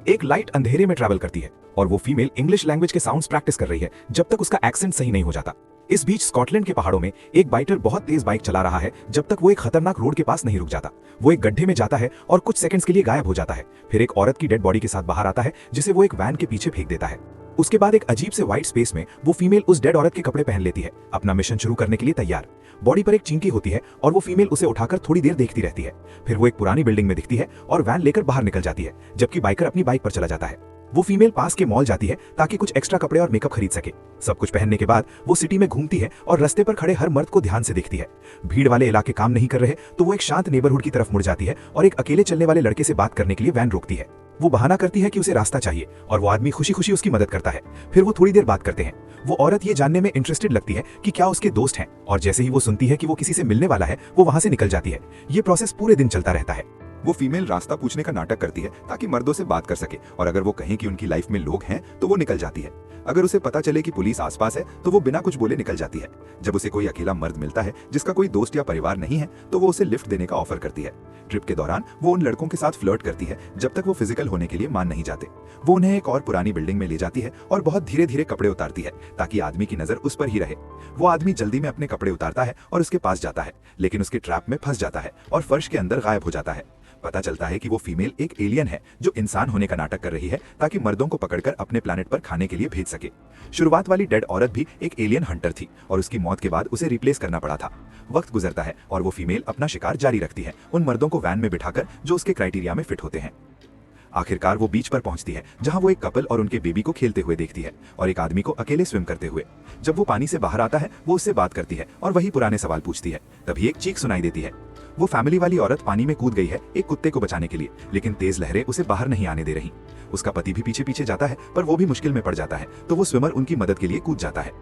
एक लाइट अंधेरे में ट्रैवल करती है और वो फीमेल इंग्लिश लैंग्वेज के साउंड्स प्रैक्टिस कर रही है जब तक उसका एक्सेंट सही नहीं हो जाता। इस बीच स्कॉटलैंड के पहाड़ों में एक बाइकर बहुत तेज बाइक चला रहा है जब तक वो एक खतरनाक रोड के पास नहीं रुक जाता। वो एक गड्ढे में जाता है और कुछ सेकंड्स के लिए गायब हो जाता है। फिर एक औरत की डेड बॉडी के साथ बाहर आता है जिसे वो एक वैन के पीछे फेंक देता है। उसके बाद एक अजीब से व्हाइट स्पेस में वो फीमेल उस डेड औरत के कपड़े पहन लेती है, अपना मिशन शुरू करने के लिए तैयार। बॉडी पर एक चिंकी होती है और वो फीमेल उसे उठाकर थोड़ी देर देखती रहती है। फिर वो एक पुरानी बिल्डिंग में दिखती है और वैन लेकर बाहर निकल जाती है, जबकि बाइकर अपनी बाइक पर चला जाता है। वो फीमेल पास के मॉल जाती है ताकि कुछ एक्स्ट्रा कपड़े और मेकअप खरीद सके। सब कुछ पहनने के बाद वो सिटी में घूमती है और रास्ते पर खड़े हर मर्द को ध्यान से देखती है। भीड़ वाले इलाके काम नहीं कर रहे तो वो एक शांत नेबरहुड की तरफ मुड़ जाती है और एक अकेले चलने वाले लड़के से बात करने के लिए वैन रोकती है। वो बहाना करती है कि उसे रास्ता चाहिए और वो आदमी खुशी खुशी उसकी मदद करता है। फिर वो थोड़ी देर बात करते हैं। वो औरत ये जानने में इंटरेस्टेड लगती है कि क्या उसके दोस्त हैं, और जैसे ही वो सुनती है कि वो किसी से मिलने वाला है वो वहां से निकल जाती है। ये प्रोसेस पूरे दिन चलता रहता है। वो फीमेल रास्ता पूछने का नाटक करती है ताकि मर्दों से बात कर सके, और अगर वो कहें कि उनकी लाइफ में लोग हैं तो वो निकल जाती है। अगर उसे पता चले कि पुलिस आसपास है तो वो बिना कुछ बोले निकल जाती है। जब उसे कोई अकेला मर्द मिलता है जिसका कोई दोस्त या परिवार नहीं है तो वो उसे लिफ्ट देने का ऑफर करती है। ट्रिप के दौरान वो उन लड़कों के साथ फ्लर्ट करती है जब तक वो फिजिकल होने के लिए मान नहीं जाते। वो उन्हें एक और पुरानी बिल्डिंग में ले जाती है और बहुत धीरे धीरे कपड़े उतारती है ताकि आदमी की नजर उस पर ही रहे। वो आदमी जल्दी में अपने कपड़े उतारता है और उसके पास जाता है, लेकिन उसके ट्रैप में फंस जाता है और फर्श के अंदर गायब हो जाता है। पता चलता है कि वो फीमेल एक एलियन है जो इंसान होने का नाटक कर रही है ताकि मर्दों को पकड़कर अपने प्लैनेट पर खाने के लिए भेज सके। शुरुआत वाली डेड औरत भी एक एलियन हंटर थी और उसकी मौत के बाद उसे रिप्लेस करना पड़ा था। वक्त गुजरता है और वो फीमेल अपना शिकार जारी रखती है, उन मर्दों को वैन में बिठाकर जो उसके क्राइटेरिया में फिट होते हैं। आखिरकार वो बीच पर पहुंचती है जहां वो एक कपल और उनके बेबी को खेलते हुए देखती है और एक आदमी को अकेले स्विम करते हुए। जब वो पानी से बाहर आता है वो उससे बात करती है और वही पुराने सवाल पूछती है। तभी एक चीख सुनाई देती है। वो फैमिली वाली औरत पानी में कूद गई है एक कुत्ते को बचाने के लिए, लेकिन तेज लहरें उसे बाहर नहीं आने दे रही। उसका पति भी पीछे पीछे जाता है पर वो भी मुश्किल में पड़ जाता है, तो वो स्विमर उनकी मदद के लिए कूद जाता है।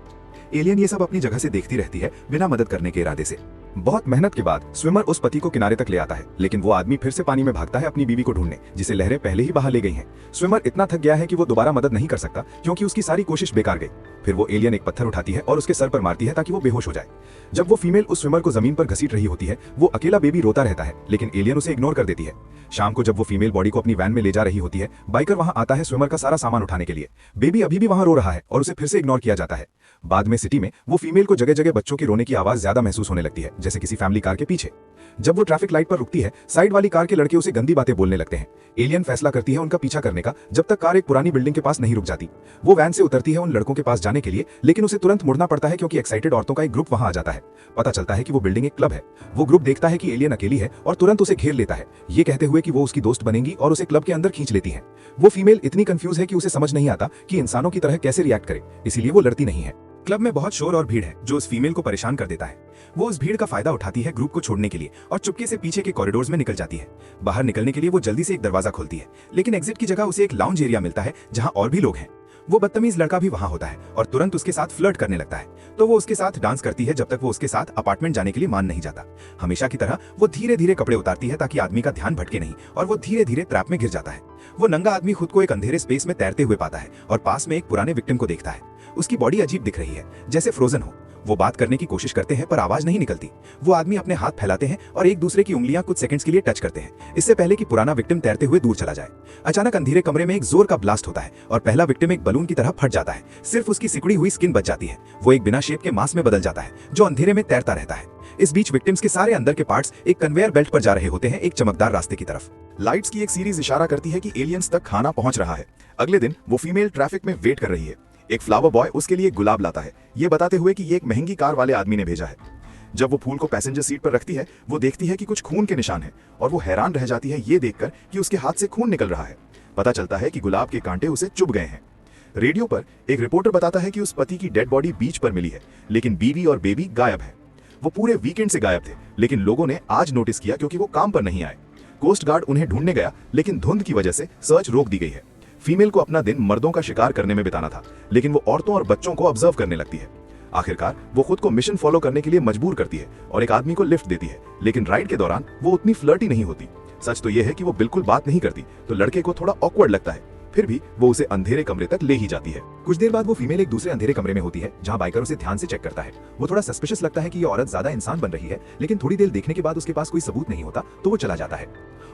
एलियन ये सब अपनी जगह से देखती रहती है बिना मदद करने के इरादे से। बहुत मेहनत के बाद स्विमर उस पति को किनारे तक ले आता है, लेकिन वो आदमी फिर से पानी में भागता है अपनी बीवी को ढूंढने, जिसे लहरें पहले ही बहा ले गई हैं। स्विमर इतना थक गया है कि वो दोबारा मदद नहीं कर सकता क्योंकि उसकी सारी कोशिश बेकार गई। फिर वो एलियन एक पत्थर उठाती है और उसके सर पर मारती है ताकि वो बेहोश हो जाए। जब वो फीमेल उस स्विमर को जमीन पर घसीट रही होती है वो अकेला बेबी रोता रहता है, लेकिन एलियन उसे इग्नोर कर देती है। शाम को जब वो फीमेल बॉडी को अपनी वैन में ले जा रही होती है, बाइकर वहां आता है स्विमर का सारा सामान उठाने के लिए। बेबी अभी भी वहां रो रहा है और उसे फिर से इग्नोर किया जाता है। बाद में सिटी में वो फीमेल को जगह जगह बच्चों के रोने की आवाज ज्यादा महसूस होने लगती है, जैसे किसी फैमिली कार के पीछे। जब वो ट्रैफिक लाइट पर रुकती है, साइड वाली कार के लड़के उसे गंदी बातें बोलने लगते हैं। एलियन फैसला करती है उनका पीछा करने का जब तक कार एक पुरानी बिल्डिंग के पास नहीं रुक जाती। वो वैन से उतरती है उन लड़कों के पास जाने के लिए, लेकिन उसे तुरंत मुड़ना पड़ता है क्योंकि एक्साइटेड औरतों का एक ग्रुप वहां आ जाता है। पता चलता है कि वो बिल्डिंग एक क्लब है। वो ग्रुप देखता है कि एलियन अकेली है और तुरंत उसे घेर लेता है, ये कहते हुए कि वो उसकी दोस्त बनेगी और उसे क्लब के अंदर खींच लेती है। वो फीमेल इतनी कंफ्यूज है कि उसे समझ नहीं आता कि इंसानों की तरह कैसे रिएक्ट करे, इसीलिए वो लड़ती नहीं है। क्लब में बहुत शोर और भीड़ है जो उस फीमेल को परेशान कर देता है। वो उस भीड़ का फायदा उठाती है ग्रुप को छोड़ने के लिए और चुपके से पीछे के कॉरिडोर्स में निकल जाती है। बाहर निकलने के लिए वो जल्दी से एक दरवाजा खोलती है, लेकिन एग्जिट की जगह उसे एक लाउंज एरिया मिलता है जहां और भी लोग हैं। वो बदतमीज लड़का भी वहां होता है और तुरंत उसके साथ फ्लर्ट करने लगता है, तो वो उसके साथ डांस करती है जब तक वो उसके साथ अपार्टमेंट जाने के लिए मान नहीं जाता। हमेशा की तरह वो धीरे धीरे कपड़े उतारती है ताकि आदमी का ध्यान भटके नहीं, और वो धीरे धीरे ट्रैप में गिर जाता है। वो नंगा आदमी खुद को एक अंधेरे स्पेस में तैरते हुए पाता है और पास में एक पुराने विक्टिम को देखता है। उसकी बॉडी अजीब दिख रही है, जैसे फ्रोजन हो। वो बात करने की कोशिश करते हैं पर आवाज नहीं निकलती। वो आदमी अपने हाथ फैलाते हैं और एक दूसरे की उंगलियां कुछ सेकंड्स के लिए टच करते हैं, इससे पहले कि पुराना विक्टिम तैरते हुए दूर चला जाए। अचानक अंधेरे कमरे में एक जोर का ब्लास्ट होता है और पहला विक्टिम एक बलून की तरह फट जाता है। सिर्फ उसकी सिकुड़ी हुई स्किन बच जाती है। वो एक बिना शेप के मांस में बदल जाता है जो अंधेरे में तैरता रहता है। इस बीच विक्टिम्स के सारे अंदर के पार्ट्स एक कन्वेयर बेल्ट पर जा रहे होते हैं, एक चमकदार रास्ते की तरफ। लाइट्स की एक सीरीज इशारा करती है कि एलियंस तक खाना पहुंच रहा है। अगले दिन वो फीमेल ट्रैफिक में वेट कर रही है। एक फ्लावर बॉय उसके लिए गुलाब लाता है, ये बताते हुए कि ये एक महंगी कार वाले आदमी ने भेजा है। जब वो फूल को पैसेंजर सीट पर रखती है, वो देखती है कि कुछ खून के निशान हैं और वो हैरान रह जाती है ये देखकर कि उसके हाथ से खून निकल रहा है। पता चलता है कि गुलाब के कांटे उसे चुभ गए हैं। रेडियो पर एक रिपोर्टर बताता है कि उस पति की डेड बॉडी बीच पर मिली है, लेकिन बीवी और बेबी गायब है। वो पूरे वीकेंड से गायब थे, लेकिन लोगों ने आज नोटिस किया क्योंकि वो काम पर नहीं आए। कोस्ट गार्ड उन्हें ढूंढने गया, लेकिन धुंध की वजह से सर्च रोक दी गई है। फीमेल को अपना दिन मर्दों का शिकार करने में बिताना था, लेकिन वो औरतों और बच्चों को ऑब्जर्व करने लगती है। आखिरकार वो खुद को मिशन फॉलो करने के लिए मजबूर करती है और एक आदमी को लिफ्ट देती है, लेकिन राइड के दौरान वो उतनी फ्लर्टी नहीं होती। सच तो यह है कि वो बिल्कुल बात नहीं करती, तो लड़के को थोड़ा ऑकवर्ड लगता है। फिर भी वो उसे अंधेरे कमरे तक ले ही जाती है। कुछ देर बाद वो फीमेल एक दूसरे अंधेरे कमरे में होती है जहां बाइकर उसे ध्यान से चेक करता है। वो थोड़ा सस्पिशियस लगता है कि ये औरत ज्यादा इंसान बन रही है, लेकिन थोड़ी देर देखने के बाद उसके पास कोई सबूत नहीं होता, तो वो चला जाता है।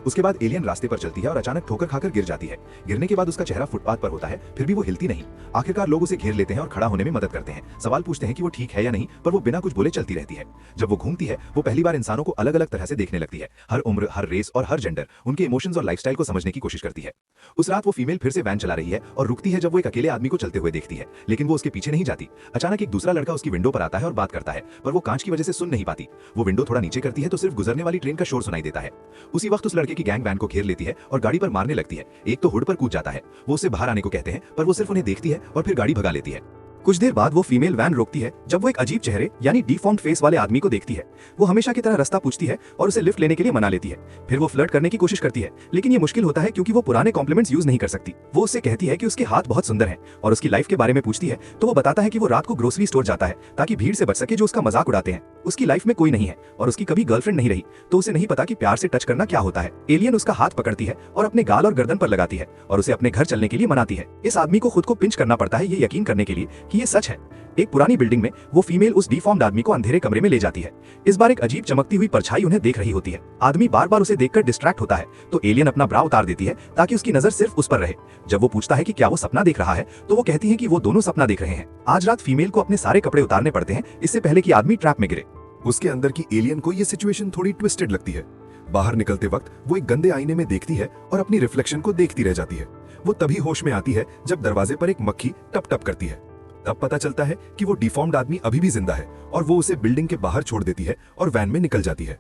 उसके बाद एलियन रास्ते पर चलती है और अचानक ठोकर खाकर गिर जाती है। गिरने के बाद उसका चेहरा फुटपाथ पर होता है, फिर भी वो हिलती नहीं। आखिरकार लोग उसे घेर लेते हैं और खड़ा होने में मदद करते हैं। सवाल पूछते हैं कि वो ठीक है या नहीं, पर वो बिना कुछ बोले चलती रहती है। जब वो घूमती है, वो पहली बार इंसानों को अलग अलग तरह से देखने लगती है। हर उम्र, हर रेस और हर जेंडर, उनके इमोशंस और लाइफस्टाइल को समझने की कोशिश करती है। उस रात वो फीमेल फिर से वैन चला रही है और रुकती है जब वो एक अकेले आदमी को चलते हुए देखती है, लेकिन वो उसके पीछे नहीं जाती। अचानक एक दूसरा लड़का उसकी विंडो पर आता है और बात करता है, पर वो कांच की वजह से सुन नहीं पाती। वो विंडो थोड़ा नीचे करती है तो सिर्फ गुजरने वाली ट्रेन का शोर सुनाई देता है। उसी वक्त उस लड़के की गैंग वैन को घेर लेती है और गाड़ी पर मारने लगती है। एक तो हुड पर कूद जाता है। वो उससे बाहर आने को कहते हैं, पर वो सिर्फ उन्हें देखती है और फिर गाड़ी भगा लेती है। कुछ देर बाद वो फीमेल वैन रोकती है जब वो एक अजीब चेहरे यानी डिफॉर्म्ड फेस वाले आदमी को देखती है। वो हमेशा की तरह रास्ता पूछती है और उसे लिफ्ट लेने के लिए मना लेती है। फिर वो फ्लर्ट करने की कोशिश करती है, लेकिन ये मुश्किल होता है क्योंकि वो पुराने कॉम्प्लीमेंट्स यूज नहीं कर सकती। वो उससे कहती है कि उसके हाथ बहुत सुंदर हैं और उसकी लाइफ के बारे में पूछती है तो वो बताता है कि वो रात को ग्रोसरी स्टोर जाता है ताकि भीड़ से बच सके जो उसका मजाक उड़ाते हैं। उसकी लाइफ में कोई नहीं है और उसकी कभी गर्लफ्रेंड नहीं रही, तो उसे नहीं पता कि प्यार से टच करना क्या होता है। एलियन उसका हाथ पकड़ती है और अपने गाल और गर्दन पर लगाती है और उसे अपने घर चलने के लिए मनाती है। इस आदमी को खुद को पिंच करना पड़ता है ये यकीन करने के लिए कि ये सच है। एक पुरानी बिल्डिंग में वो फीमेल उस डिफॉर्म्ड आदमी को अंधेरे कमरे में ले जाती है। इस बार एक अजीब चमकती हुई परछाई उन्हें देख रही होती है। आदमी बार बार उसे देखकर डिस्ट्रैक्ट होता है, तो एलियन अपना ब्रा उतार देती है ताकि उसकी नजर सिर्फ उस पर रहे। जब वो पूछता है कि क्या वो सपना देख रहा है, तो वो कहती है कि वो दोनों सपना देख रहे हैं। आज रात फीमेल को अपने सारे कपड़े उतारने पड़ते हैं, इससे पहले कि आदमी ट्रैप में गिरे। उसके अंदर की एलियन को ये सिचुएशन थोड़ी ट्विस्टेड लगती है। बाहर निकलते वक्त वो एक गंदे आईने में देखती है और अपनी रिफ्लेक्शन को देखती रह जाती है। वो तभी होश में आती है जब दरवाजे पर एक मक्खी टप टप करती है। तब पता चलता है कि वो डिफॉर्म्ड आदमी अभी भी जिंदा है और वो उसे बिल्डिंग के बाहर छोड़ देती है और वैन में निकल जाती है।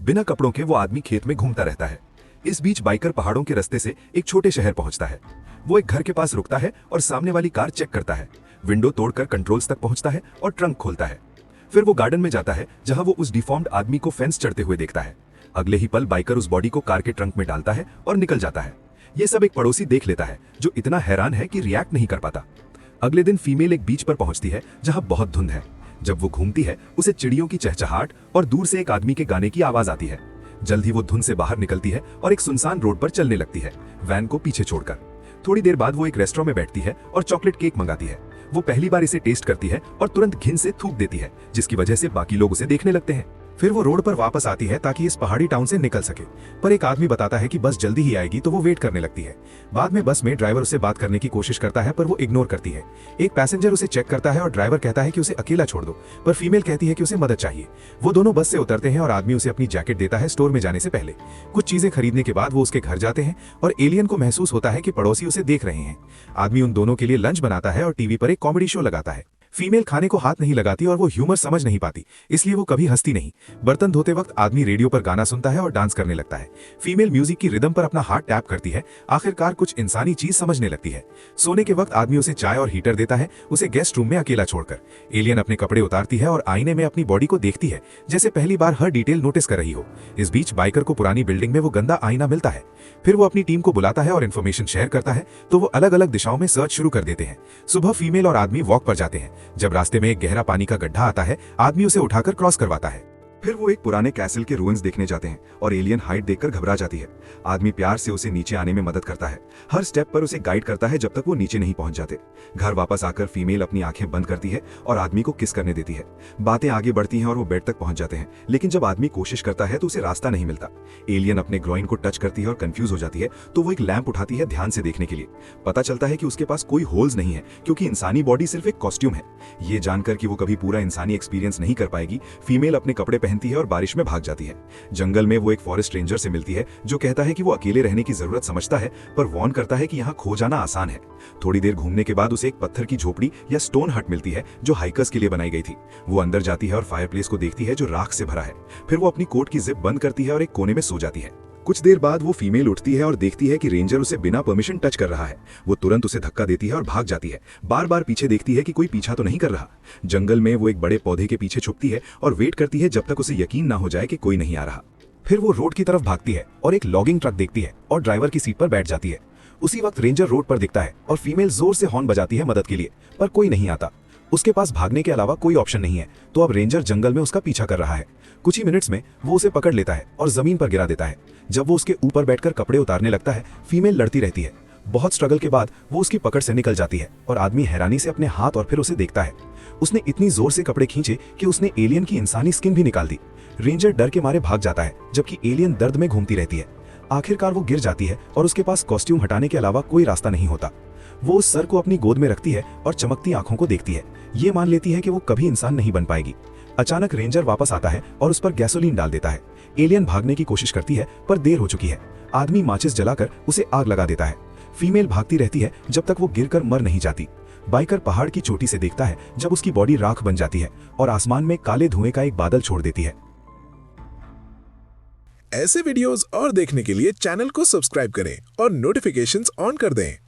बिना कपड़ों के वो आदमी खेत में घूमता रहता है। इस बीच बाइकर पहाड़ों के रास्ते से एक छोटे शहर पहुंचता है। वो एक घर के पास रुकता है और सामने वाली कार चेक करता है। विंडो तोड़कर कंट्रोल्स तक पहुंचता है और ट्रंक खोलता है। फिर वो गार्डन में जाता है जहां वो उस डिफॉर्म्ड आदमी को फेंस चढ़ते हुए देखता है। अगले ही पल बाइकर उस बॉडी को कार के ट्रंक में डालता है और निकल जाता है। ये सब एक पड़ोसी देख लेता है जो इतना हैरान है कि रिएक्ट नहीं कर पाता। अगले दिन फीमेल एक बीच पर पहुंचती है जहां बहुत धुंध है। जब वो घूमती है उसे चिड़ियों की चहचहाट और दूर से एक आदमी के गाने की आवाज आती है। जल्द ही वो धुंध से बाहर निकलती है और एक सुनसान रोड पर चलने लगती है, वैन को पीछे छोड़कर। थोड़ी देर बाद वो एक रेस्टोरेंट में बैठती है और चॉकलेट केक मंगाती है। वो पहली बार इसे टेस्ट करती है और तुरंत घिन से थूक देती है, जिसकी वजह से बाकी लोग उसे देखने लगते हैं। फिर वो रोड पर वापस आती है ताकि इस पहाड़ी टाउन से निकल सके, पर एक आदमी बताता है कि बस जल्दी ही आएगी, तो वो वेट करने लगती है। बाद में बस में ड्राइवर उससे बात करने की कोशिश करता है, पर वो इग्नोर करती है। एक पैसेंजर उसे चेक करता है और ड्राइवर कहता है कि उसे अकेला छोड़ दो, पर फीमेल कहती है कि उसे मदद चाहिए। वो दोनों बस से उतरते हैं और आदमी उसे अपनी जैकेट देता है स्टोर में जाने से पहले। कुछ चीजें खरीदने के बाद वो उसके घर जाते हैं और एलियन को महसूस होता है कि पड़ोसी उसे देख रहे हैं। आदमी उन दोनों के लिए लंच बनाता है और टीवी पर एक कॉमेडी शो लगाता है। फीमेल खाने को हाथ नहीं लगाती और वो ह्यूमर समझ नहीं पाती, इसलिए वो कभी हंसती नहीं। बर्तन धोते वक्त आदमी रेडियो पर गाना सुनता है और डांस करने लगता है। फीमेल म्यूजिक की रिदम पर अपना हाथ टैप करती है। आखिरकार कुछ इंसानी चीज समझने लगती है। सोने के वक्त आदमी उसे चाय और हीटर देता है, उसे गेस्ट रूम में अकेला छोड़कर। एलियन अपने कपड़े उतारती है और आईने में अपनी बॉडी को देखती है, जैसे पहली बार हर डिटेल नोटिस कर रही हो। इस बीच बाइकर को पुरानी बिल्डिंग में वो गंदा आईना मिलता है। फिर वो अपनी टीम को बुलाता है और इन्फॉर्मेशन शेयर करता है, तो वो अलग अलग दिशाओं में सर्च शुरू कर देते हैं। सुबह फीमेल और आदमी वॉक पर जाते हैं। जब रास्ते में एक गहरा पानी का गड्ढा आता है, आदमी उसे उठाकर क्रॉस करवाता है। फिर वो एक पुराने कैसल के रूइंस देखने जाते हैं और एलियन हाइट देखकर घबरा जाती है। आदमी प्यार से उसे नीचे आने में मदद करता है, हर स्टेप पर उसे गाइड करता है जब तक वो नीचे नहीं पहुंच जाते। घर वापस आकर फीमेल अपनी आंखें बंद करती है और आदमी को किस करने देती है। बातें आगे बढ़ती हैं और वो बेड तक पहुंच जाते हैं, लेकिन जब आदमी कोशिश करता है तो उसे रास्ता नहीं मिलता। एलियन अपने ग्रोइन को टच करती है और कंफ्यूज हो जाती है, तो वो एक लैंप उठाती है ध्यान से देखने के लिए। पता चलता है कि उसके पास कोई होल्स नहीं है, क्योंकि इंसानी बॉडी सिर्फ एक कॉस्ट्यूम है। ये जानकर कि वो कभी पूरा इंसानी एक्सपीरियंस नहीं कर पाएगी, फीमेल अपने कपड़े पहनती है और बारिश में भाग जाती है। जंगल में वो एक फॉरेस्ट रेंजर से मिलती है जो कहता है कि वो अकेले रहने की जरूरत समझता है, पर वार्न करता है कि यहाँ खो जाना आसान है। थोड़ी देर घूमने के बाद उसे एक पत्थर की झोपड़ी या स्टोन हट मिलती है जो हाइकर्स के लिए बनाई गई थी। वो अंदर जाती है और फायरप्लेस को देखती है जो राख से भरा है। फिर वो अपनी कोट की जिप बंद करती है और एक कोने में सो जाती है। कुछ देर बाद वो फीमेल उठती है और देखती है कि रेंजर उसे बिना परमिशन टच कर रहा है। वो तुरंत उसे धक्का देती है और भाग जाती है। बार बार पीछे देखती है कि कोई पीछा तो नहीं कर रहा। जंगल में वो एक बड़े पौधे के पीछे छुपती है और वेट करती है जब तक उसे यकीन ना हो जाए कि कोई नहीं आ रहा। फिर वो रोड की तरफ भागती है और एक लॉगिंग ट्रक देखती है और ड्राइवर की सीट पर बैठ जाती है। उसी वक्त रेंजर रोड पर दिखता है और फीमेल जोर से हॉर्न बजाती है मदद के लिए, पर कोई नहीं आता। उसके पास भागने के अलावा कोई ऑप्शन नहीं है, तो अब रेंजर जंगल में उसका पीछा कर रहा है। कुछ ही मिनट्स में वो उसे पकड़ लेता है और जमीन पर गिरा देता है। जब वो उसके ऊपर बैठकर कपड़े उतारने लगता है, फीमेल लड़ती रहती है। बहुत स्ट्रगल के बाद वो उसकी पकड़ से निकल जाती है और आदमी हैरानी से अपने हाथ और फिर उसे देखता है। उसने इतनी जोर से कपड़े खींचे कि उसने एलियन की इंसानी स्किन भी निकाल दी। रेंजर डर के मारे भाग जाता है, जबकि एलियन दर्द में घूमती रहती है। आखिरकार वो गिर जाती है और उसके पास कॉस्ट्यूम हटाने के अलावा कोई रास्ता नहीं होता। वो उस सर को अपनी गोद में रखती है और चमकती आंखों को देखती है। ये मान लेती है कि वो कभी इंसान नहीं बन पाएगी। अचानक रेंजर वापस आता है और उस पर गैसोलीन डाल देता है। एलियन भागने की कोशिश करती है पर देर हो चुकी है। आदमी माचिस जलाकर उसे आग लगा देता है। फीमेल भागती रहती है जब तक वो गिरकर मर नहीं जाती। बाइकर पहाड़ की चोटी से देखता है जब उसकी बॉडी राख बन जाती है और आसमान में काले धुएं का एक बादल छोड़ देती है। ऐसे वीडियोस और देखने के लिए चैनल को सब्सक्राइब करें और नोटिफिकेशंस ऑन कर दें।